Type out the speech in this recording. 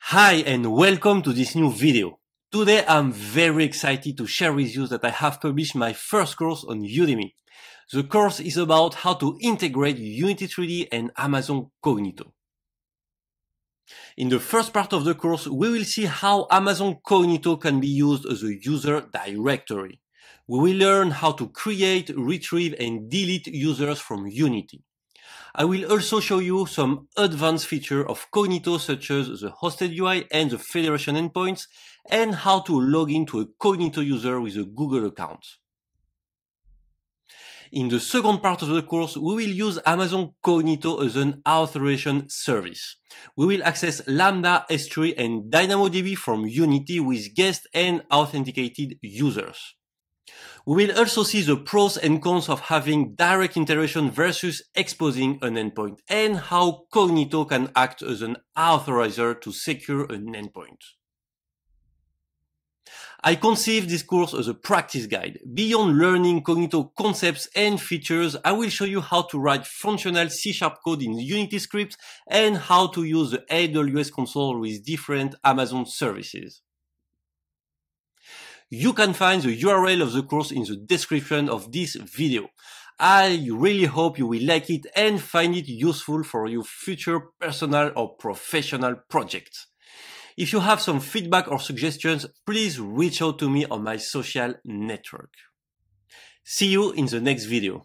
Hi and welcome to this new video. Today I'm very excited to share with you that I have published my first course on Udemy. The course is about how to integrate Unity 3D and Amazon Cognito. In the first part of the course, we will see how Amazon Cognito can be used as a user directory. We will learn how to create, retrieve and delete users from Unity. I will also show you some advanced features of Cognito such as the hosted UI and the federation endpoints, and how to log into a Cognito user with a Google account. In the second part of the course, we will use Amazon Cognito as an authorization service. We will access Lambda, S3 and DynamoDB from Unity with guest and authenticated users. We will also see the pros and cons of having direct integration versus exposing an endpoint, and how Cognito can act as an authorizer to secure an endpoint. I conceived this course as a practice guide. Beyond learning Cognito concepts and features, I will show you how to write functional C# code in Unity scripts and how to use the AWS console with different Amazon services. You can find the URL of the course in the description of this video. I really hope you will like it and find it useful for your future personal or professional projects. If you have some feedback or suggestions, please reach out to me on my social network. See you in the next video.